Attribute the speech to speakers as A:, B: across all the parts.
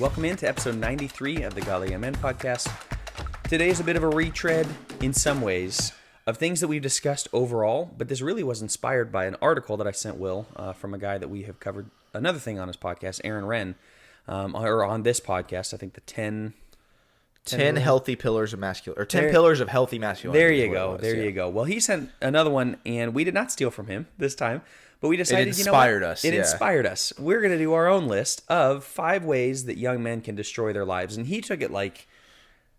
A: Welcome into episode 93 of the Godly Young Men podcast. Today is a bit of a retread in some ways of things that we've discussed overall, but this really was inspired by an article that I sent Will from a guy that we have covered another thing on his podcast, Aaron Wren, or on this podcast, I think the 10
B: healthy pillars of masculine, or 10 pillars of healthy masculinity.
A: There you go. You go. Well, he sent another one, and we did not steal from him this time, but we decided,
B: It inspired us.
A: It inspired us. We're going to do our own list of 5 ways that young men can destroy their lives, and he took it like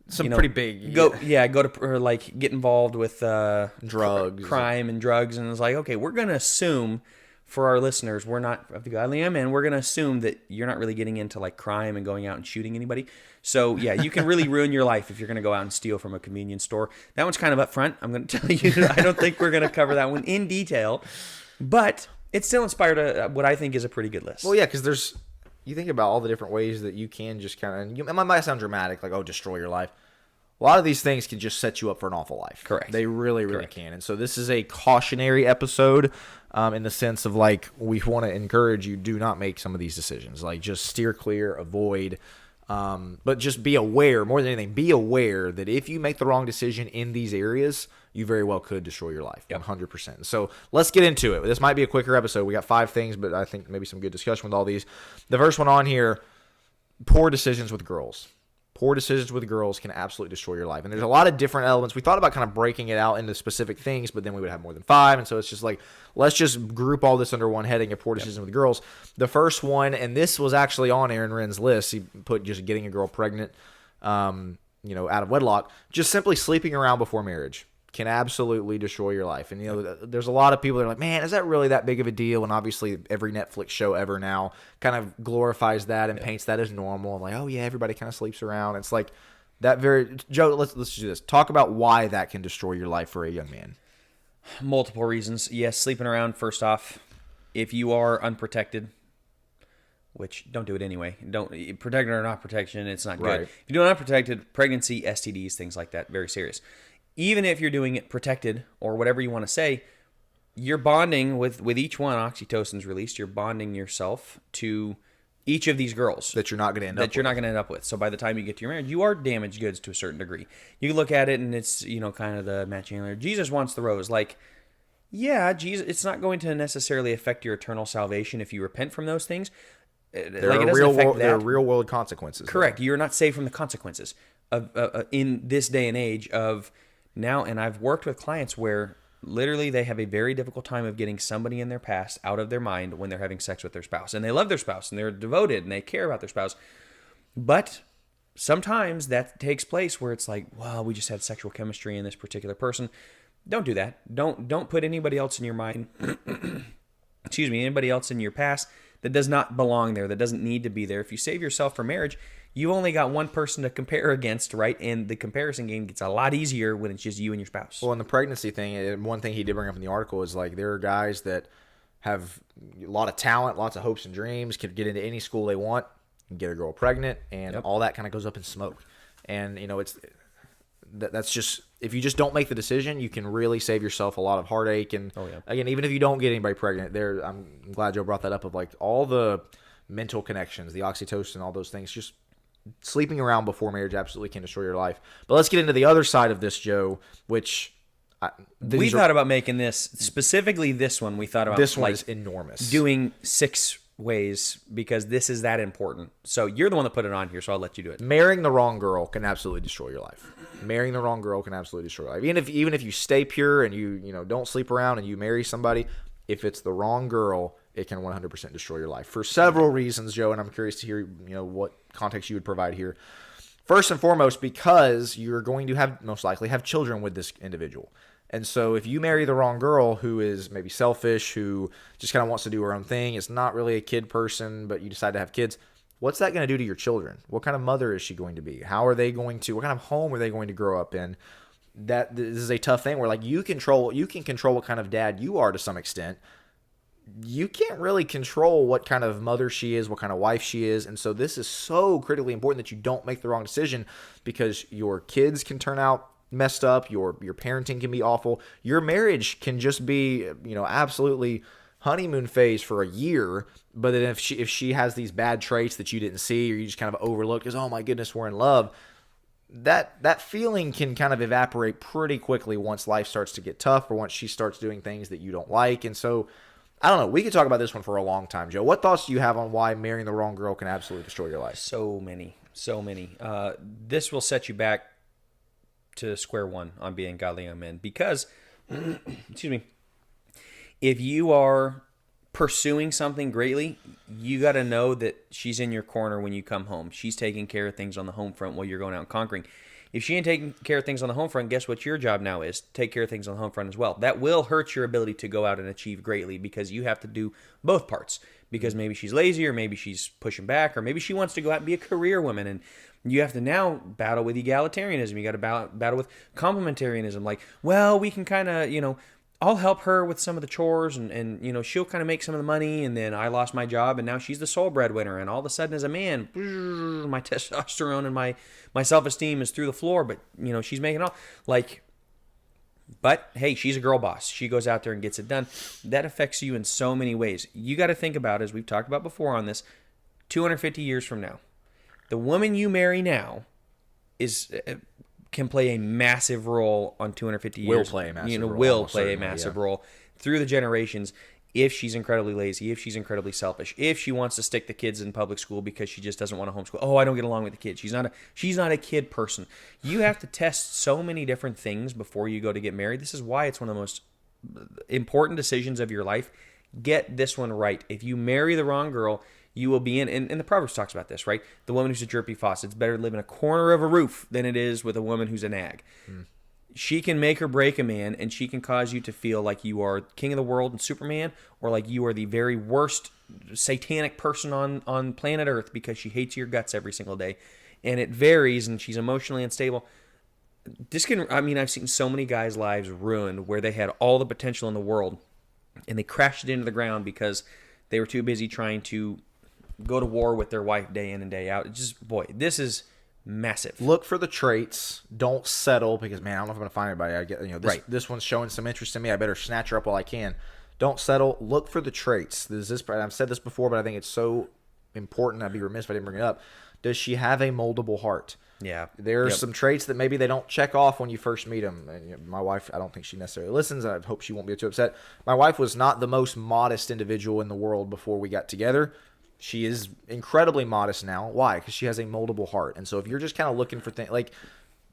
B: pretty big.
A: Go to or like get involved with
B: drugs,
A: crime, and drugs, and it's like, okay, we're going to assume. For our listeners, we're not of the Godly Young Men. We're going to assume that you're not really getting into like crime and going out and shooting anybody. So yeah, you can really ruin your life if you're going to go out and steal from a convenience store. That one's kind of up front. I'm going to tell you, I don't think we're going to cover that one in detail, but it still inspired what I think is a pretty good list.
B: Well, yeah, because you think about all the different ways that you can just kind of, it might sound dramatic, like, oh, destroy your life. A lot of these things can just set you up for an awful life.
A: Correct.
B: They really, really can. And so this is a cautionary episode in the sense of, like, we want to encourage you, do not make some of these decisions. Like, just steer clear, avoid, but just be aware, more than anything, be aware that if you make the wrong decision in these areas, you very well could destroy your life, 100%. So let's get into it. This might be a quicker episode. We got 5 things, but I think maybe some good discussion with all these. The first one on here, poor decisions with girls. Poor decisions with girls can absolutely destroy your life. And there's a lot of different elements. We thought about kind of breaking it out into specific things, but then we would have more than 5. And so it's just like, let's just group all this under one heading of poor decisions with girls. The first one, and this was actually on Aaron Wren's list. He put just getting a girl pregnant, out of wedlock. Just simply sleeping around before marriage can absolutely destroy your life. And, there's a lot of people that are like, man, is that really that big of a deal? And obviously every Netflix show ever now kind of glorifies that and paints that as normal. I'm like, oh yeah, everybody kind of sleeps around. It's like that Joe, let's do this. Talk about why that can destroy your life for a young man.
A: Multiple reasons. Yes, sleeping around, first off, if you are unprotected, which don't do it anyway. Don't protected or not protection, it's not good.
B: Right.
A: If you do unprotected, pregnancy, STDs, things like that, very serious. Even if you're doing it protected or whatever you want to say, you're bonding with each one. Oxytocin's released. You're bonding yourself to each of these girls
B: that you're not going to end up with.
A: So by the time you get to your marriage, you are damaged goods to a certain degree. You look at it and it's, kind of the Matt Chandler, Jesus wants the rose. Like, yeah, Jesus, it's not going to necessarily affect your eternal salvation if you repent from those things.
B: There are real world consequences.
A: Correct. You're not saved from the consequences of in this day and age of now. And I've worked with clients where literally they have a very difficult time of getting somebody in their past out of their mind when they're having sex with their spouse. And they love their spouse and they're devoted and they care about their spouse. But sometimes that takes place where it's like, well, we just had sexual chemistry in this particular person. Don't do that. Don't put anybody else in your mind. Anybody else in your past that does not belong there, that doesn't need to be there. If you save yourself for marriage, you only got one person to compare against, right? And the comparison game gets a lot easier when it's just you and your spouse.
B: Well, in the pregnancy thing, one thing he did bring up in the article is like there are guys that have a lot of talent, lots of hopes and dreams, could get into any school they want, and get a girl pregnant, and all that kind of goes up in smoke. And that's just, if you just don't make the decision, you can really save yourself a lot of heartache. And again, even if you don't get anybody pregnant, I'm glad Joe brought that up of like all the mental connections, the oxytocin, all those things, just sleeping around before marriage absolutely can destroy your life. But let's get into the other side of this, Joe, which
A: we thought about making this, specifically this one, we thought about
B: this one is enormous.
A: Doing 6 ways because this is that important. So you're the one that put it on here, so I'll let you do it.
B: Marrying the wrong girl can absolutely destroy your life. Marrying the wrong girl can absolutely destroy your life. Even if you stay pure and you don't sleep around and you marry somebody, if it's the wrong girl, it can 100% destroy your life for several reasons, Joe. And I'm curious to hear what context you would provide here. First and foremost, because you're going to most likely have children with this individual. And so if you marry the wrong girl who is maybe selfish, who just kind of wants to do her own thing, is not really a kid person, but you decide to have kids, what's that going to do to your children? What kind of mother is she going to be? How are they going to, what kind of home are they going to grow up in? This is a tough thing where like you can control what kind of dad you are to some extent. You can't really control what kind of mother she is, what kind of wife she is. And so this is so critically important that you don't make the wrong decision, because your kids can turn out messed up. Your parenting can be awful. Your marriage can just be, absolutely honeymoon phase for a year, but then if she has these bad traits that you didn't see or you just kind of overlooked because, oh my goodness, we're in love, that feeling can kind of evaporate pretty quickly once life starts to get tough or once she starts doing things that you don't like. And so, I don't know. We could talk about this one for a long time, Joe. What thoughts do you have on why marrying the wrong girl can absolutely destroy your life?
A: So many. This will set you back to square one on being godly young men because, excuse me, if you are pursuing something greatly, you got to know that she's in your corner when you come home. She's taking care of things on the home front while you're going out and conquering. If she ain't taking care of things on the home front, guess what your job now is? Take care of things on the home front as well. That will hurt your ability to go out and achieve greatly because you have to do both parts. Because maybe she's lazy or maybe she's pushing back or maybe she wants to go out and be a career woman. And you have to now battle with egalitarianism. You got to battle with complementarianism. Like, well, we can kind of, I'll help her with some of the chores and she'll kind of make some of the money, and then I lost my job and now she's the sole breadwinner, and all of a sudden as a man, my testosterone and my self-esteem is through the floor, but she's making it all but hey, she's a girl boss. She goes out there and gets it done. That affects you in so many ways. You got to think about, as we've talked about before on this, 250 years from now, the woman you marry now can play a massive role on 250 years.
B: Will play a massive role.
A: Will play a massive role through the generations if she's incredibly lazy, if she's incredibly selfish, if she wants to stick the kids in public school because she just doesn't want to homeschool. Oh, I don't get along with the kids. She's not a kid person. You have to test so many different things before you go to get married. This is why it's one of the most important decisions of your life. Get this one right. If you marry the wrong girl, you will be in, and the Proverbs talks about this, right? The woman who's a drippy faucet. It's better to live in a corner of a roof than it is with a woman who's a nag. She can make or break a man, and she can cause you to feel like you are king of the world and Superman, or like you are the very worst satanic person on planet Earth because she hates your guts every single day. And it varies, and she's emotionally unstable. I've seen so many guys' lives ruined where they had all the potential in the world, and they crashed it into the ground because they were too busy trying to go to war with their wife day in and day out. It's just, boy, this is massive.
B: Look for the traits. Don't settle because, man, I don't know if I'm going to find anybody. I get, this one's showing some interest in me. I better snatch her up while I can. Don't settle. Look for the traits. I've said this before, but I think it's so important. I'd be remiss if I didn't bring it up. Does she have a moldable heart?
A: Yeah.
B: There are some traits that maybe they don't check off when you first meet them. And, my wife, I don't think she necessarily listens. I hope she won't be too upset. My wife was not the most modest individual in the world before we got together. She is incredibly modest now. Why? Because she has a moldable heart. And so if you're just kind of looking for things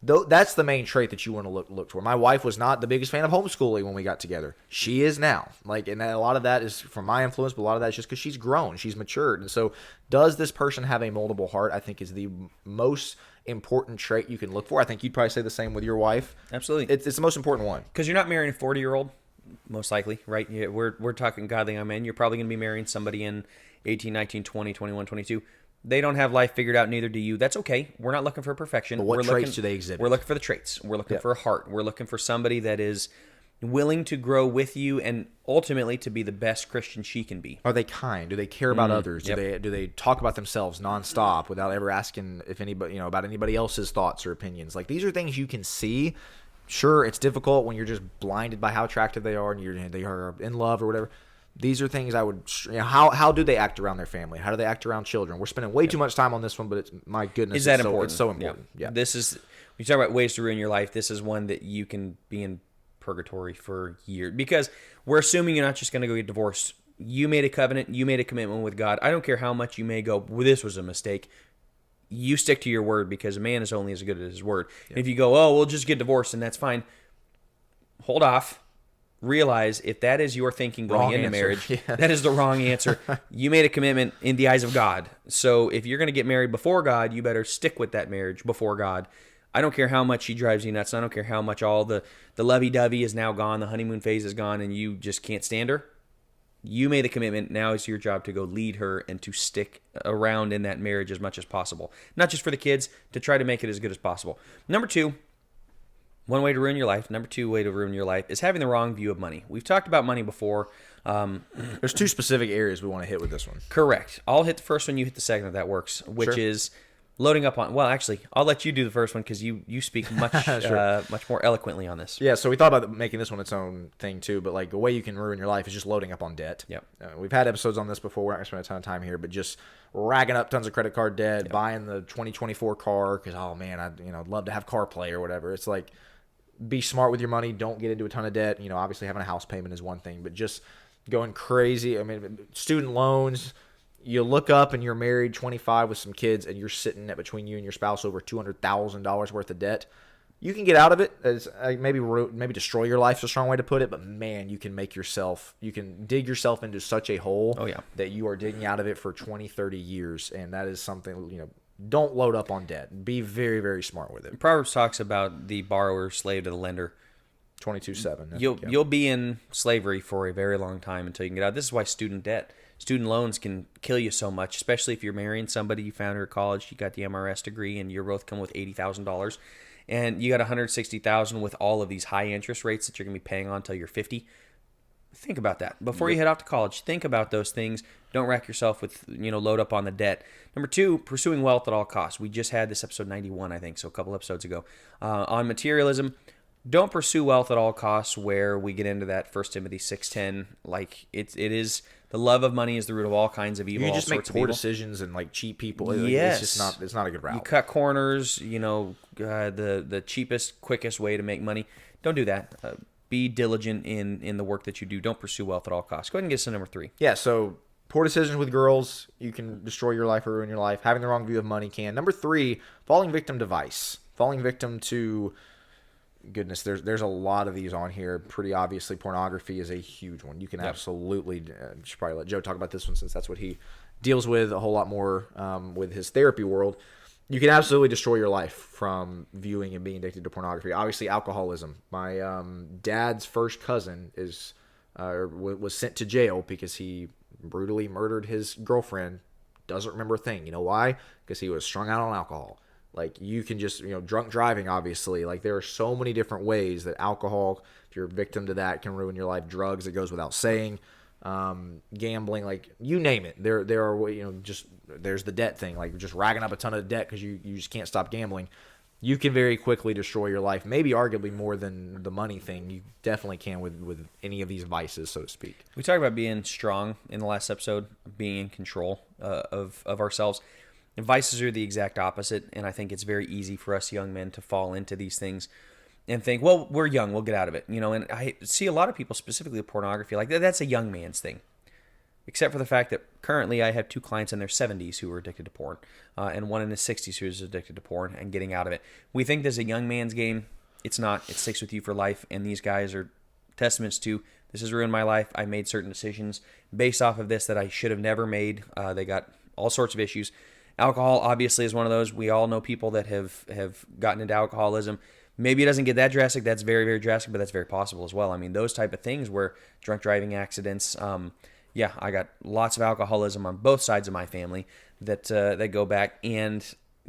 B: that's the main trait that you want to look for. My wife was not the biggest fan of homeschooling when we got together. She is now. And a lot of that is from my influence, but a lot of that is just because she's grown, she's matured. And so, does this person have a moldable heart? I think is the most important trait you can look for. I think you'd probably say the same with your wife.
A: Absolutely,
B: it's the most important one.
A: Because you're not marrying a 40-year-old, most likely, right? We're talking godly young men. You're probably going to be marrying somebody in 18, 19, 20, 21, 22. They don't have life figured out, neither do you. That's okay. We're not looking for perfection.
B: But what traits do they exhibit?
A: We're looking for the traits. We're looking for a heart. We're looking for somebody that is willing to grow with you and ultimately to be the best Christian she can be.
B: Are they kind? Do they care about others? Do they talk about themselves nonstop without ever asking if anybody, about anybody else's thoughts or opinions? These are things you can see. Sure, it's difficult when you're just blinded by how attractive they are and they are in love or whatever. These are things I would. How do they act around their family? How do they act around children? We're spending way too much time on this one, but it's my goodness.
A: Is that important?
B: It's so important. Yeah.
A: This is when you talk about ways to ruin your life. This is one that you can be in purgatory for years because we're assuming you're not just going to go get divorced. You made a covenant. You made a commitment with God. I don't care how much you may go. Well, this was a mistake. You stick to your word because a man is only as good as his word. Yeah. If you go, oh, we'll just get divorced and that's fine. Hold off. Realize if that is your thinking going into marriage, that is the wrong answer. You made a commitment in the eyes of God. So if you're going to get married before God, you better stick with that marriage before God. I don't care how much she drives you nuts. I don't care how much all the lovey-dovey is now gone, the honeymoon phase is gone, and you just can't stand her. You made the commitment. Now it's your job to go lead her and to stick around in that marriage as much as possible. Not just for the kids, to try to make it as good as possible. Number two, one way to ruin your life. Number two way to ruin your life is having the wrong view of money. We've talked about money before.
B: There's two specific areas we want to hit with this one.
A: Correct. I'll hit the first one. You hit the second if that works, which is loading up on, well, actually, I'll let you do the first one because you speak much
B: Sure.
A: much more eloquently on this.
B: Yeah, so we thought about making this one its own thing too, but like the way you can ruin your life is just loading up on debt.
A: Yep.
B: We've had episodes on this before. We're not going to spend a ton of time here, but just racking up tons of credit card debt, buying the 2024 car because, oh man, I'd love to have CarPlay or whatever. It's like, be smart with your money. Don't get into a ton of debt. Obviously having a house payment is one thing, but just going crazy. I mean, student loans. You look up and you're married, 25 with some kids, and you're sitting at between you and your spouse over $200,000 worth of debt. You can get out of it. As maybe destroy your life is a strong way to put it, but man, you can dig yourself into such a hole that you are digging out of it for 20, 30 years, and that is something, don't load up on debt. Be very, very smart with it.
A: Proverbs talks about the borrower slave to the lender.
B: 22:7.
A: You'll be in slavery for a very long time until you can get out. This is why student loans can kill you so much, especially if you're marrying somebody you found her at college, you got the MRS degree, and you're both come with $80,000, and you got $160,000 with all of these high interest rates that you're going to be paying on until you're 50. Think about that before you head off to college. Think about those things. Don't rack yourself with load up on the debt. Number 2, pursuing wealth at all costs. We just had this episode 91, I think, so a couple episodes ago, on materialism. Don't pursue wealth at all costs, where we get into that 1 Timothy 6:10. Like it is the love of money is the root of all kinds of evil.
B: You just
A: all
B: make
A: sorts of
B: poor
A: evil.
B: decisions and like cheat people.
A: Yes.
B: It's not a good route.
A: You cut corners. The cheapest, quickest way to make money. Don't do that. Be diligent in the work that you do. Don't pursue wealth at all costs. Go ahead and get us to number 3.
B: Yeah, so poor decisions with girls, you can destroy your life or ruin your life. Having the wrong view of money can. Number 3, falling victim to vice. Falling victim to, goodness, there's a lot of these on here. Pretty obviously, pornography is a huge one. You can absolutely, should probably let Joe talk about this one since that's what he deals with a whole lot more with his therapy world. You can absolutely destroy your life from viewing and being addicted to pornography. Obviously, alcoholism. My dad's first cousin was sent to jail because he brutally murdered his girlfriend. Doesn't remember a thing. You know why? Because he was strung out on alcohol. Like, you can just, drunk driving, obviously. Like, there are so many different ways that alcohol, if you're a victim to that, can ruin your life. Drugs, it goes without saying. Gambling, like, you name it. There are, there's the debt thing. Like, just racking up a ton of debt because you just can't stop gambling. You can very quickly destroy your life. Maybe arguably more than the money thing. You definitely can with any of these vices, so to speak.
A: We talked about being strong in the last episode, being in control of ourselves. And vices are the exact opposite, and I think it's very easy for us young men to fall into these things and think, well, we're young, we'll get out of it. And I see a lot of people, specifically with pornography, like that's a young man's thing. Except for the fact that currently I have 2 clients in their 70s who are addicted to porn, and one in his 60s who is addicted to porn and getting out of it. We think this is a young man's game. It's not. It sticks with you for life, and these guys are testaments to, this has ruined my life. I made certain decisions based off of this that I should have never made. They got all sorts of issues. Alcohol, obviously, is one of those. We all know people that have gotten into alcoholism. Maybe it doesn't get that drastic. That's very, very drastic, but that's very possible as well. I mean, those type of things where drunk driving accidents, I got lots of alcoholism on both sides of my family that go back, and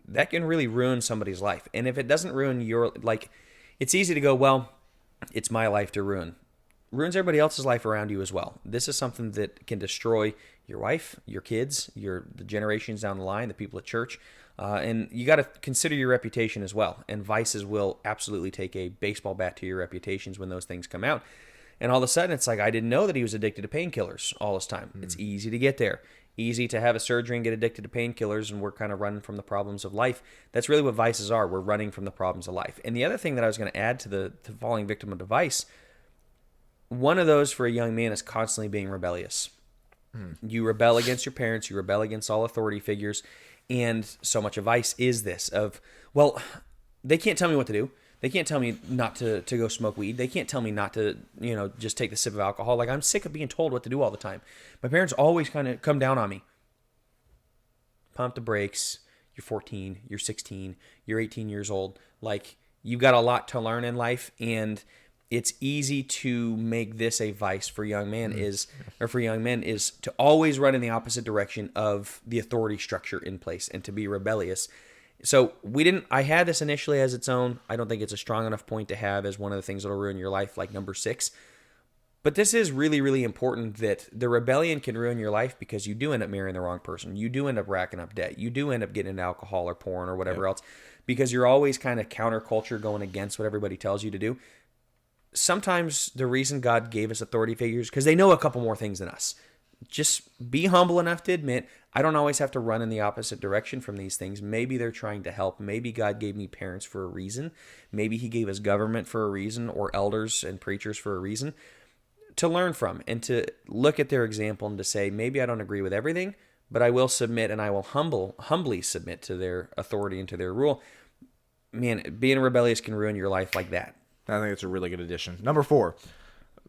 A: that can really ruin somebody's life. And if it doesn't ruin your, it's easy to go, well, it's my life to ruin. Ruins everybody else's life around you as well. This is something that can destroy your wife, your kids, the generations down the line, the people at church. And you got to consider your reputation as well. And vices will absolutely take a baseball bat to your reputations when those things come out. And all of a sudden, it's like, I didn't know that he was addicted to painkillers all this time. It's easy to get there. Easy to have a surgery and get addicted to painkillers, and we're kind of running from the problems of life. That's really what vices are. We're running from the problems of life. And the other thing that I was going to add to falling victim of the vice, one of those for a young man is constantly being rebellious. You rebel against your parents. You rebel against all authority figures. And so much of vice is this of, well, they can't tell me what to do. They can't tell me not to go smoke weed. They can't tell me not to, just take the sip of alcohol. Like, I'm sick of being told what to do all the time. My parents always kind of come down on me. Pump the brakes. You're 14. You're 16. You're 18 years old. Like, you've got a lot to learn in life, and it's easy to make this a vice for young men is to always run in the opposite direction of the authority structure in place and to be rebellious. So I had this initially as its own. I don't think it's a strong enough point to have as one of the things that'll ruin your life, like number 6. But this is really, really important, that the rebellion can ruin your life because you do end up marrying the wrong person. You do end up racking up debt. You do end up getting into alcohol or porn or whatever else, because you're always kind of counterculture, going against what everybody tells you to do. Sometimes the reason God gave us authority figures because they know a couple more things than us. Just be humble enough to admit, I don't always have to run in the opposite direction from these things. Maybe they're trying to help. Maybe God gave me parents for a reason. Maybe he gave us government for a reason, or elders and preachers for a reason, to learn from and to look at their example and to say, maybe I don't agree with everything, but I will submit, and I will humbly submit to their authority and to their rule. Man, being rebellious can ruin your life like that.
B: I think it's a really good addition. Number 4,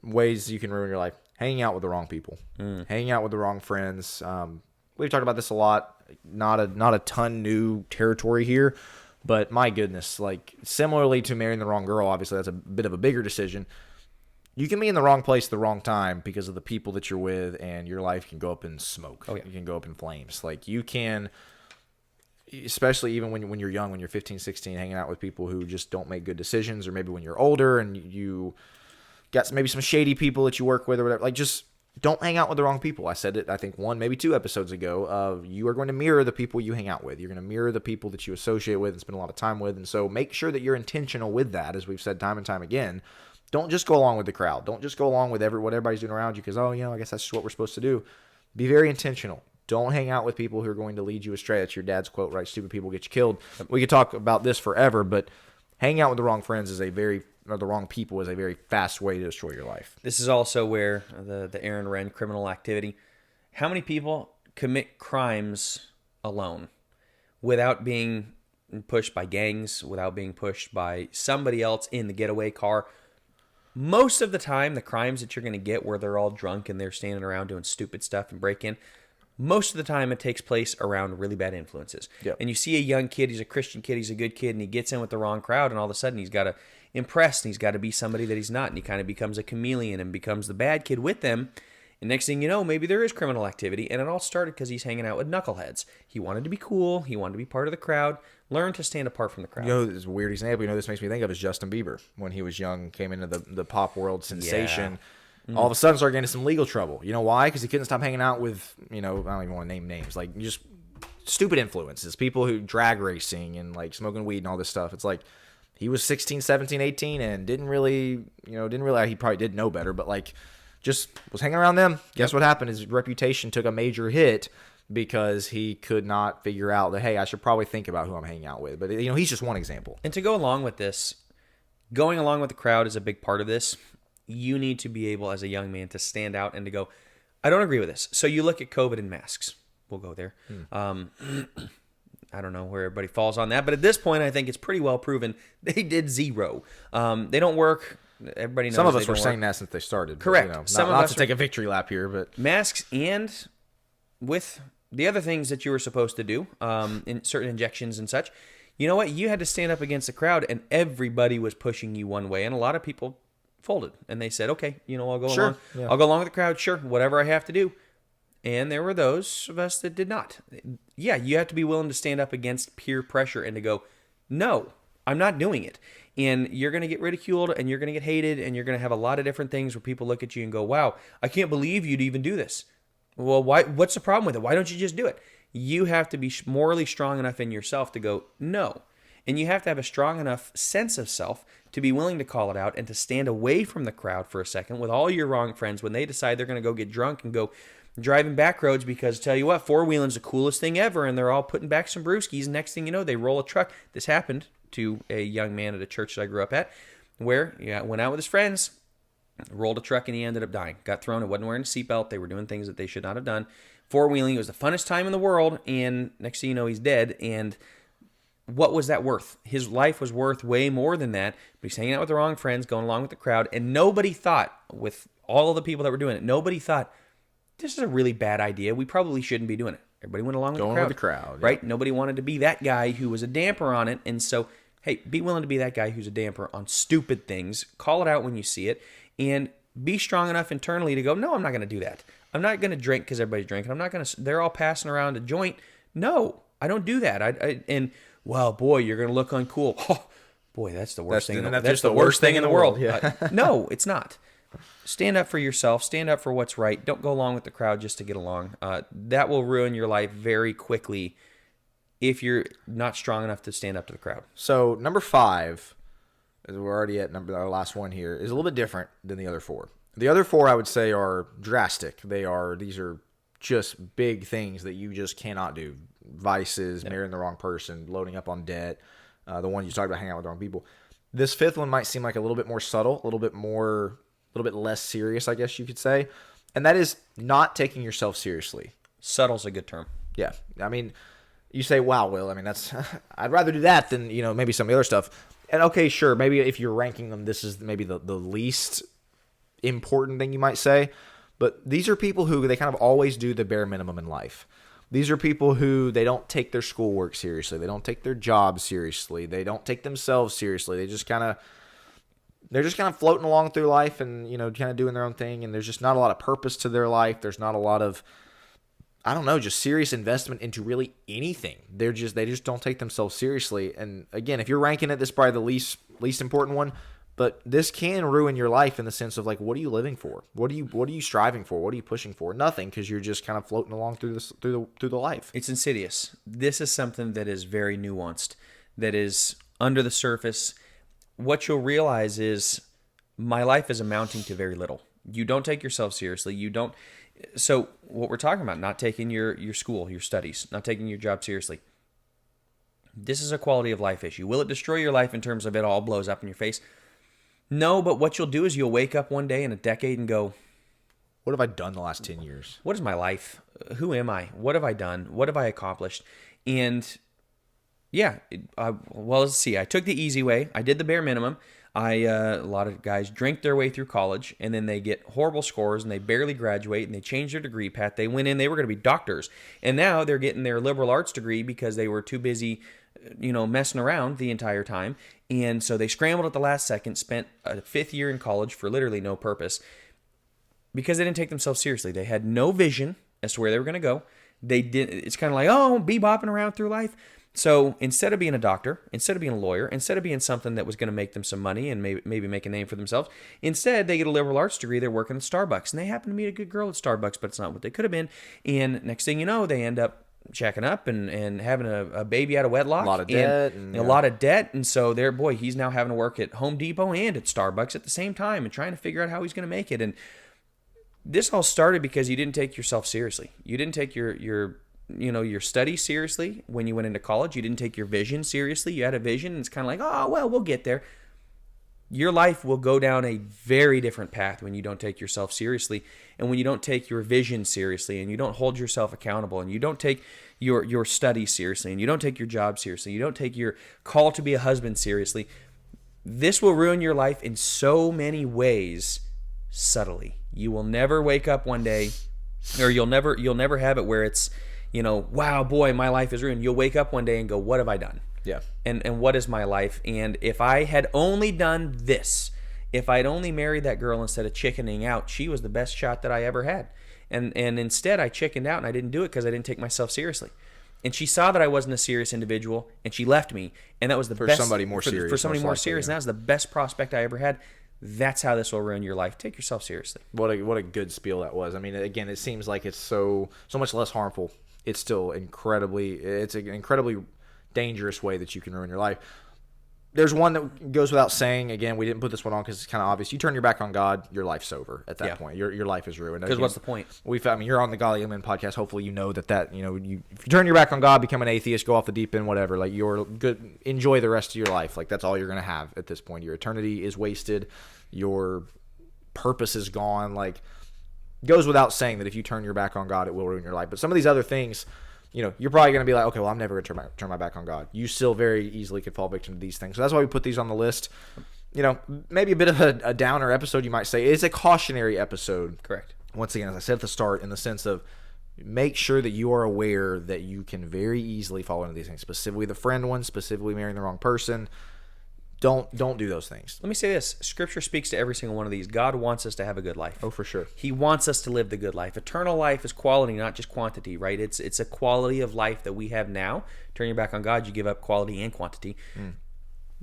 B: ways you can ruin your life: hanging out with the wrong people, hanging out with the wrong friends. We've talked about this a lot. Not a ton new territory here, but my goodness, like similarly to marrying the wrong girl, obviously that's a bit of a bigger decision. You can be in the wrong place at the wrong time because of the people that you're with, and your life can go up in smoke.
A: Oh, yeah.
B: You can go up in flames. Like you can, especially even when you're young, when you're 15, 16, hanging out with people who just don't make good decisions, or maybe when you're older and you got maybe some shady people that you work with or whatever. Like just don't hang out with the wrong people. I said it, I think 1, maybe 2 episodes ago, you are going to mirror the people you hang out with. You're going to mirror the people that you associate with and spend a lot of time with. And so make sure that you're intentional with that, as we've said time and time again. Don't just go along with the crowd. Don't just go along with what everybody's doing around you because, I guess that's just what we're supposed to do. Be very intentional. Don't hang out with people who are going to lead you astray. That's your dad's quote, right? Stupid people get you killed. We could talk about this forever, but hanging out with the wrong friends the wrong people is a very fast way to destroy your life.
A: This is also where the Aaron Wrenn criminal activity. How many people commit crimes alone without being pushed by gangs, without being pushed by somebody else in the getaway car? Most of the time, the crimes that you're going to get where they're all drunk and they're standing around doing stupid stuff and break in, most of the time it takes place around really bad influences.
B: Yep.
A: And you see a young kid, he's a Christian kid, he's a good kid, and he gets in with the wrong crowd, and all of a sudden he's got to impress, and he's got to be somebody that he's not, and he kind of becomes a chameleon and becomes the bad kid with them. And next thing you know, maybe there is criminal activity, and it all started because he's hanging out with knuckleheads. He wanted to be cool. He wanted to be part of the crowd. Learn to stand apart from the crowd.
B: This is a weird example. This makes me think of is Justin Bieber. When he was young, came into the pop world sensation. Yeah. All of a sudden started getting into some legal trouble. You know why? Because he couldn't stop hanging out with, I don't even want to name names, like just stupid influences. People who drag racing and like smoking weed and all this stuff. It's like he was 16, 17, 18 and didn't really, he probably did know better, but like just was hanging around them. Guess what happened? His reputation took a major hit because he could not figure out that, hey, I should probably think about who I'm hanging out with. But, he's just one example.
A: And to go along with this, going along with the crowd is a big part of this. You need to be able, as a young man, to stand out and to go, I don't agree with this. So you look at COVID and masks. We'll go there. I don't know where everybody falls on that. But at this point, I think it's pretty well proven they did zero. They don't work. Everybody knows.
B: Some of us were saying that since they started.
A: Correct.
B: But,
A: Some of
B: not
A: us
B: to take a victory lap here, but
A: masks and with the other things that you were supposed to do, in certain injections and such. You know what? You had to stand up against the crowd, and everybody was pushing you one way, and a lot of people folded, and they said, "Okay, I'll go along.
B: Yeah.
A: I'll go along with the crowd. Sure, whatever I have to do." And there were those of us that did not. Yeah, you have to be willing to stand up against peer pressure and to go, "No, I'm not doing it." And you're going to get ridiculed, and you're going to get hated, and you're going to have a lot of different things where people look at you and go, "Wow, I can't believe you'd even do this." Well, why? What's the problem with it? Why don't you just do it? You have to be morally strong enough in yourself to go, no. And you have to have a strong enough sense of self to be willing to call it out and to stand away from the crowd for a second with all your wrong friends when they decide they're going to go get drunk and go driving back roads because, tell you what, four-wheeling's the coolest thing ever, and they're all putting back some brewskis, and next thing you know, they roll a truck. This happened to a young man at a church that I grew up at where he went out with his friends, rolled a truck, and he ended up dying. Got thrown. It wasn't wearing a seatbelt. They were doing things that they should not have done. Four-wheeling, it was the funnest time in the world, and next thing you know, he's dead. And what was that worth? His life was worth way more than that. But he's hanging out with the wrong friends, going along with the crowd, and nobody thought, with all of the people that were doing it, nobody thought, this is a really bad idea. We probably shouldn't be doing it. Everybody went along with the crowd. Right? Nobody wanted to be that guy who was a damper on it. And so, hey, be willing to be that guy who's a damper on stupid things. Call it out when you see it. And be strong enough internally to go, no, I'm not going to do that. I'm not going to drink because everybody's drinking. I'm not going to, they're all passing around a joint. No, I don't do that. And, well, boy, you're going to look uncool. Oh, boy, that's the worst thing. That's the worst thing in the world.
B: Yeah.
A: No, it's not. stand up for yourself. Stand up for what's right. Don't go along with the crowd just to get along. That will ruin your life very quickly if you're not strong enough to stand up to the crowd.
B: So number 5, as we're already at our last one here, is a little bit different than the other 4. The other 4 I would say are drastic. These are just big things that you just cannot do. Vices, marrying the wrong person, loading up on debt, the one you talked about, hanging out with the wrong people. This 5th one might seem like a little bit more subtle, a little bit less serious, I guess you could say. And that is not taking yourself seriously.
A: Subtle's a good term.
B: Yeah. I mean, you say, wow, Will, I mean, that's, I'd rather do that than, maybe some of the other stuff. And okay, sure, maybe if you're ranking them, this is maybe the least important thing you might say. But these are people who, they kind of always do the bare minimum in life. These are people who, they don't take their schoolwork seriously. They don't take their job seriously. They don't take themselves seriously. They're just kind of floating along through life and, kind of doing their own thing. And there's just not a lot of purpose to their life. There's not a lot of, I don't know, just serious investment into really anything. They just don't take themselves seriously. And again, if you're ranking it, this is probably the least important one. But this can ruin your life in the sense of, like, what are you living for? What are you striving for? What are you pushing for? Nothing, because you're just kind of floating along through the life.
A: It's insidious. This is something that is very nuanced, that is under the surface. What you'll realize is my life is amounting to very little. You don't take yourself seriously. You don't. So what we're talking about, not taking your school, your studies, not taking your job seriously. This is a quality of life issue. Will it destroy your life in terms of it all blows up in your face? No, but what you'll do is you'll wake up one day in a decade and go,
B: what have I done the last 10 years?
A: What is my life? Who am I? What have I done? What have I accomplished? And yeah, well, let's see. I took the easy way. I did the bare minimum. A lot of guys drink their way through college, and then they get horrible scores, and they barely graduate, and they change their degree path. They went in, they were going to be doctors, and now they're getting their liberal arts degree because they were too busy, messing around the entire time. And so they scrambled at the last second, spent a 5th year in college for literally no purpose because they didn't take themselves seriously. They had no vision as to where they were going to go. It's kind of like, bebopping around through life. So instead of being a doctor, instead of being a lawyer, instead of being something that was going to make them some money and maybe make a name for themselves, instead they get a liberal arts degree. They're working at Starbucks, and they happen to meet a good girl at Starbucks, but it's not what they could have been. And next thing you know, they end up checking up and having a baby out of wedlock.
B: A lot of debt.
A: A lot of debt. And so he's now having to work at Home Depot and at Starbucks at the same time and trying to figure out how he's going to make it. And this all started because you didn't take yourself seriously. You didn't take your studies seriously when you went into college. You didn't take your vision seriously. You had a vision, and it's kind of like, we'll get there. Your life will go down a very different path when you don't take yourself seriously, and when you don't take your vision seriously, and you don't hold yourself accountable, and you don't take your studies seriously, and you don't take your job seriously, you don't take your call to be a husband seriously. This will ruin your life in so many ways subtly. You will never wake up one day, or you'll never have it where it's, wow, boy, my life is ruined. You'll wake up one day and go, what have I done?
B: Yeah.
A: And what is my life? And if I had only done this, if I'd only married that girl instead of chickening out, she was the best shot that I ever had. And instead I chickened out and I didn't do it because I didn't take myself seriously. And she saw that I wasn't a serious individual, and she left me. And that was the best.
B: For somebody more serious.
A: For somebody more serious.
B: Yeah.
A: And that was the best prospect I ever had. That's how this will ruin your life. Take yourself seriously.
B: What a good spiel that was. I mean, again, it seems like it's so much less harmful. It's still it's an incredibly dangerous way that you can ruin your life. There's one that goes without saying. Again, we didn't put this one on because it's kind of obvious. You turn your back on God, your life's over at that point. Your life is ruined.
A: Because what's the point?
B: You're on the Godly Young podcast. Hopefully, you know that if you turn your back on God, become an atheist, go off the deep end, whatever. Like, you're good. Enjoy the rest of your life. Like, that's all you're gonna have at this point. Your eternity is wasted. Your purpose is gone. Like, goes without saying that if you turn your back on God, it will ruin your life. But some of these other things, you're probably going to be like, okay, well, I'm never going to turn my back on God. You still very easily could fall victim to these things. So that's why we put these on the list. Maybe a bit of a downer episode, you might say. It's a cautionary episode.
A: Correct.
B: Once again, as I said at the start, in the sense of make sure that you are aware that you can very easily fall into these things, specifically the friend one, specifically marrying the wrong person. Don't do those things.
A: Let me say this. Scripture speaks to every single one of these. God wants us to have a good life.
B: Oh, for sure.
A: He wants us to live the good life. Eternal life is quality, not just quantity, right? It's a quality of life that we have now. Turn your back on God, you give up quality and quantity.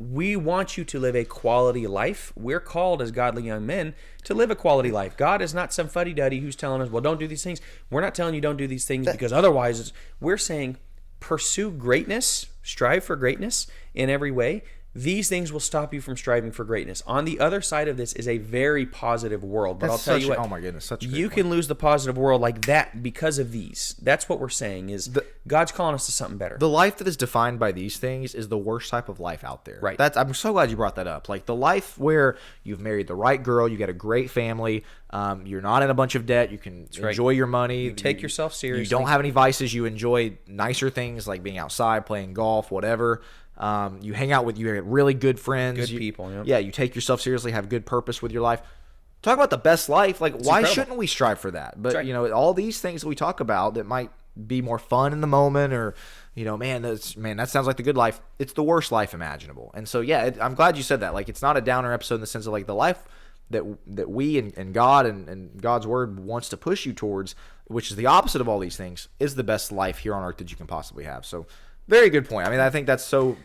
A: We want you to live a quality life. We're called as godly young men to live a quality life. God is not some fuddy-duddy who's telling us, well, don't do these things. We're not telling you don't do these things because otherwise we're saying pursue greatness, strive for greatness in every way. These things will stop you from striving for greatness. On the other side of this is a very positive world. But I'll tell you what,
B: oh my goodness, such a great
A: you
B: point.
A: can lose the positive world like that because of these. That's what we're saying is God's calling us to something better.
B: The life that is defined by these things is the worst type of life out there.
A: Right.
B: I'm so glad you brought that up. Like the life where you've married the right girl, you got a great family, you're not in a bunch of debt, you can enjoy your money. You
A: take yourself seriously.
B: You don't have any vices. You enjoy nicer things like being outside, playing golf, whatever. You hang out with you have really good friends.
A: Good people. Yep.
B: Yeah, you take yourself seriously, have good purpose with your life. Talk about the best life. Like, why
A: incredible.
B: shouldn't we strive for that? But,
A: right.
B: you know, all these things that we talk about that might be more fun in the moment or, you know, man, that sounds like the good life. It's the worst life imaginable. And so, yeah, I'm glad you said that. Like, it's not a downer episode in the sense of, like, the life that we and God and God's word wants to push you towards, which is the opposite of all these things, is the best life here on earth that you can possibly have. So, very good point. I mean, I think that's so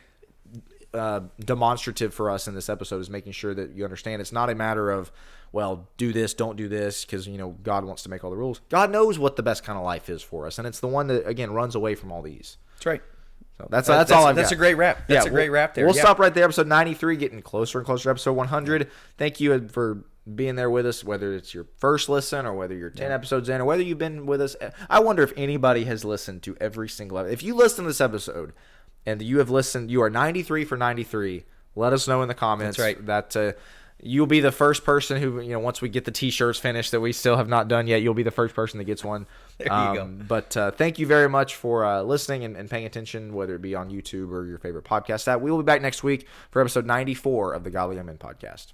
B: demonstrative for us in this episode is making sure that you understand it's not a matter of, well, do this, don't do this, because, you know, God wants to make all the rules. God knows what the best kind of life is for us, and it's the one that, again, runs away from all these.
A: That's right.
B: So that's all I've got.
A: That's a great wrap. That's a great wrap there.
B: We'll stop right there. Episode 93, getting closer and closer to episode 100. Thank you for being there with us, whether it's your first listen or whether you're 10 episodes in or whether you've been with us. I wonder if anybody has listened to every single episode. If you listen to this episode and you have listened, you are 93 for 93. Let us know in the comments.
A: That's right.
B: That you'll be the first person who, you know, once we get the t-shirts finished that we still have not done yet, you'll be the first person that gets one.
A: There you go.
B: But thank you very much for listening and paying attention, whether it be on YouTube or your favorite podcast app. We will be back next week for episode 94 of the Godly Young Men podcast.